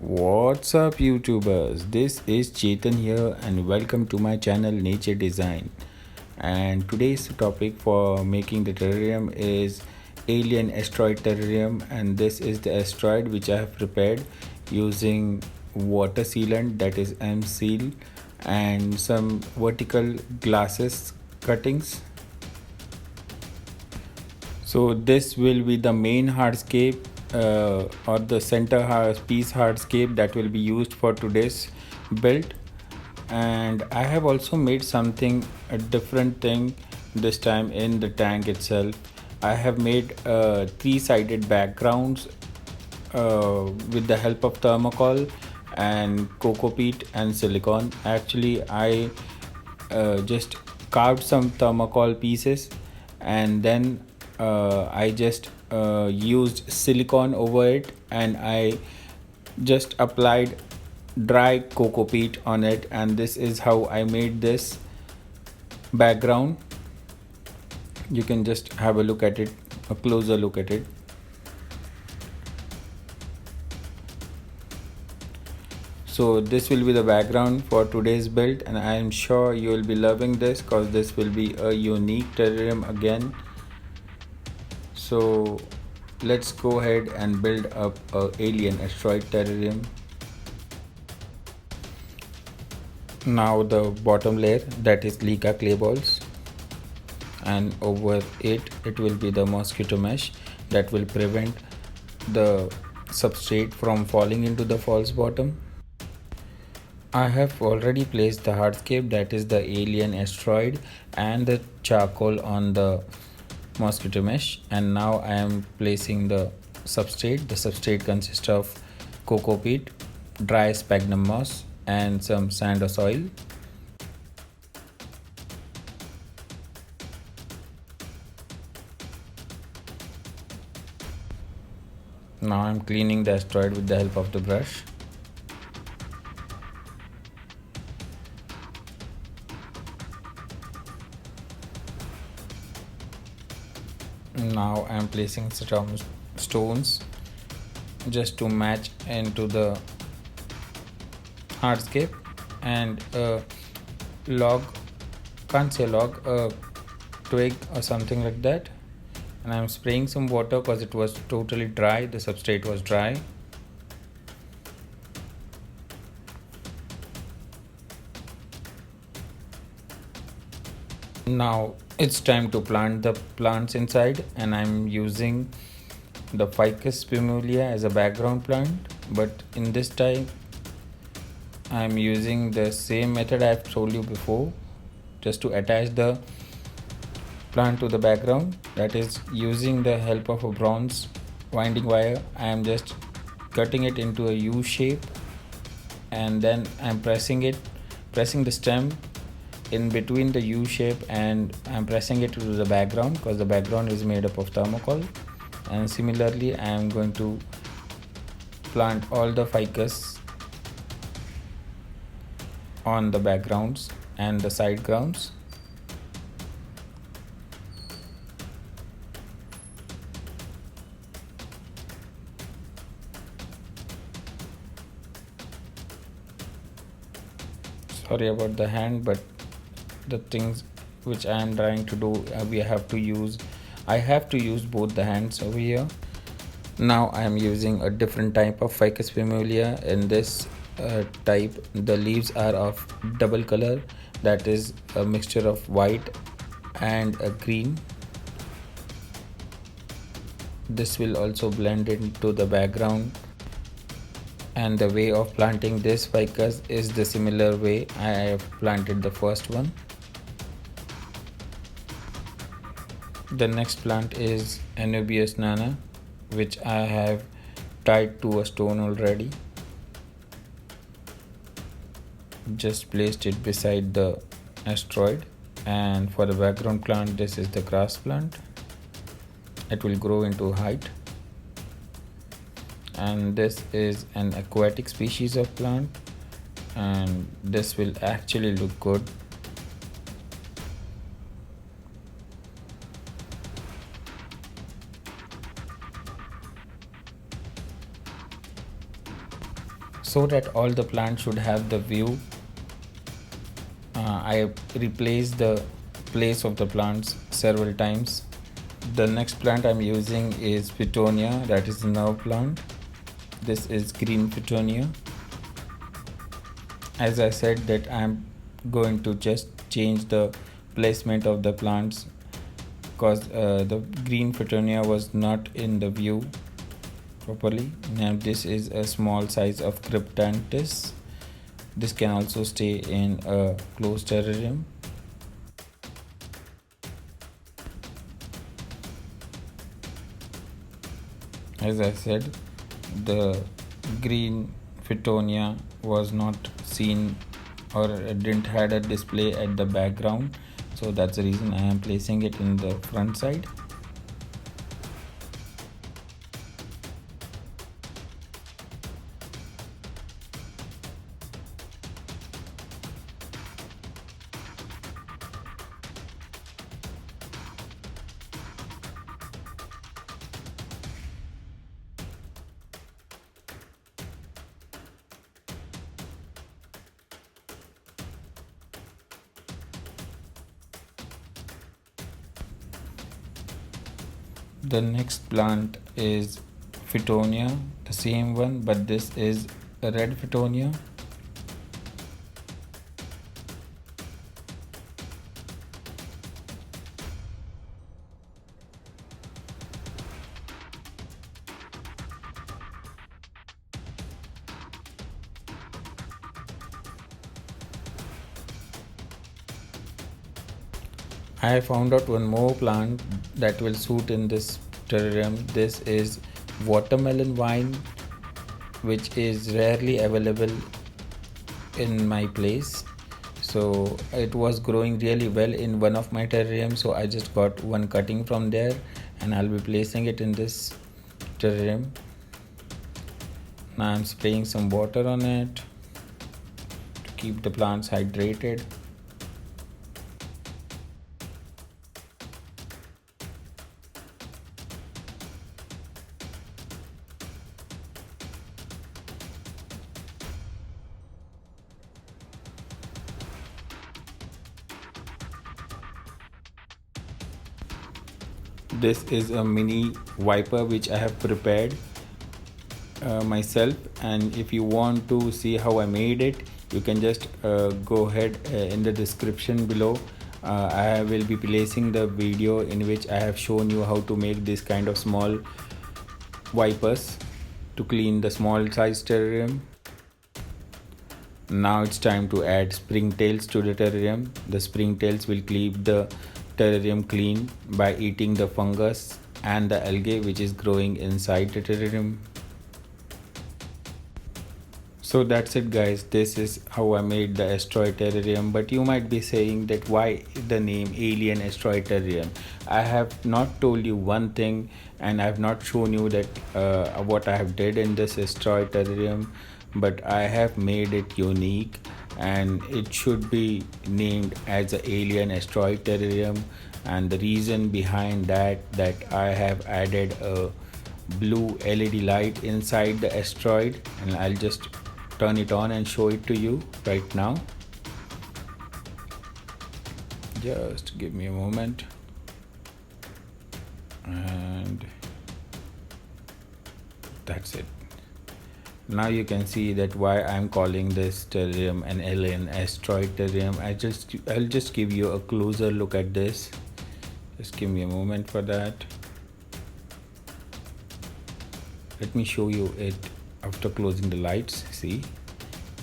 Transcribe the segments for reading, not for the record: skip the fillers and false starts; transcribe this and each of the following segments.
What's up, YouTubers? This is Chetan here, and welcome to my channel Nature Design. And today's topic for making the terrarium is alien asteroid terrarium, and this is the asteroid which I have prepared using water sealant, that is M seal, and some vertical glasses cuttings. So this will be the main hardscape or the center piece hardscape that will be used for today's build. And I have also made something a different thing this time in the tank itself. I have made three-sided backgrounds with the help of thermocol and cocoa peat and silicone. Actually, I just carved some thermocol pieces, and then I just used silicone over it, and I just applied dry cocoa peat on it, and this is how I made this background. You can just have a look at it, a closer look at it. So this will be the background for today's build, and I am sure you will be loving this because this will be a unique terrarium again. So let's go ahead and build up a alien asteroid terrarium. Now the bottom layer, that is Lika clay balls, and over it will be the mosquito mesh that will prevent the substrate from falling into the false bottom. I have already placed the hardscape, that is the alien asteroid, and the charcoal on the mosquito mesh, and now I am placing the substrate. The substrate consists of cocoa peat, dry sphagnum moss, and some sand or soil. Now I am cleaning the asteroid with the help of the brush. Now I am placing some stones just to match into the hardscape, and a log, can't say log, a twig or something like that. And I'm spraying some water because it was totally dry, the substrate was dry. Now it's time to plant the plants inside, and I'm using the ficus pimulia as a background plant, but in this time I'm using the same method I've told you before, just to attach the plant to the background, that is using the help of a bronze winding wire. I am just cutting it into a U shape, and then I'm pressing the stem in between the U shape, and I'm pressing it to the background because the background is made up of thermocol. And similarly I am going to plant all the ficus on the backgrounds and the side grounds. Sorry about the hand, but the things which I am trying to do, I have to use both the hands over here. Now I am using a different type of ficus pimulia. In this type, the leaves are of double color, that is a mixture of white and a green. This will also blend into the background, and the way of planting this ficus is the similar way I have planted the first one. The next plant is Anubias Nana, which I have tied to a stone already. Just placed it beside the asteroid. And for the background plant, this is the grass plant. It will grow into height. And this is an aquatic species of plant, and this will actually look good. So that all the plants should have the view, I replaced the place of the plants several times. The next plant I'm using is Petunia, that is the nerve plant. This is green Petunia. As I said that I'm going to just change the placement of the plants because the green Petunia was not in the view properly. Now this is a small size of Cryptanthus. This can also stay in a closed terrarium. As I said, the green Petunia was not seen or didn't had a display at the background, so that's the reason I am placing it in the front side. The next plant is Petunia, the same one, but this is a red Petunia. I found out one more plant that will suit in this terrarium. This is watermelon vine, which is rarely available in my place. So it was growing really well in one of my terrariums, so I just got one cutting from there and I'll be placing it in this terrarium. Now I'm spraying some water on it to keep the plants hydrated. This is a mini wiper which I have prepared myself, and if you want to see how I made it, you can just go ahead in the description below. I will be placing the video in which I have shown you how to make this kind of small wipers to clean the small size terrarium. Now it's time to add springtails to the terrarium. The springtails will keep the terrarium clean by eating the fungus and the algae which is growing inside the terrarium. So that's it guys, this is how I made the asteroid terrarium. But you might be saying that why the name alien asteroid terrarium. I have not told you one thing, and I have not shown you that what I have did in this asteroid terrarium, but I have made it unique and it should be named as the alien asteroid terrarium. And the reason behind that I have added a blue LED light inside the asteroid, and I'll just turn it on and show it to you right now. Just give me a moment. And that's it. Now you can see that why I'm calling this terrarium an alien asteroid terrarium. I'll just give you a closer look at this. Just give me a moment for that. Let me show you it after closing the lights. See,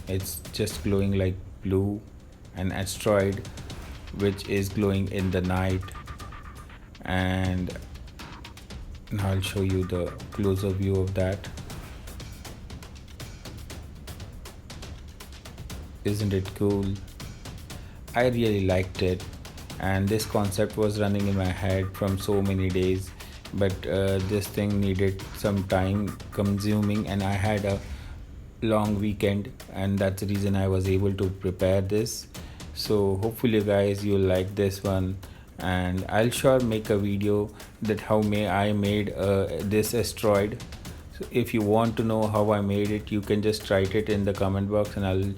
it's just glowing like blue, an asteroid which is glowing in the night. And now I'll show you the closer view of that. Isn't it cool? I really liked it, and this concept was running in my head from so many days, but this thing needed some time consuming, and I had a long weekend, and that's the reason I was able to prepare this. So hopefully guys you'll like this one, and I'll sure make a video that how I made this asteroid. So if you want to know how I made it, you can just write it in the comment box and I'll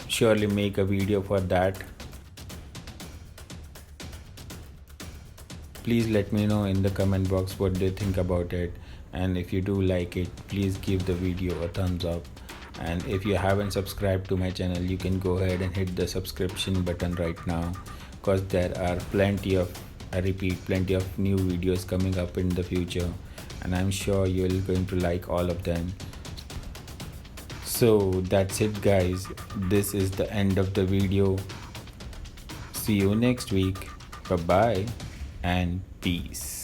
surely make a video for that. Please let me know in the comment box what they think about it, and if you do like it, please give the video a thumbs up. And if you haven't subscribed to my channel, you can go ahead and hit the subscription button right now, because there are plenty of, I repeat, plenty of new videos coming up in the future, and I'm sure you're going to like all of them. So that's it guys, this is the end of the video. See you next week. Bye bye and peace.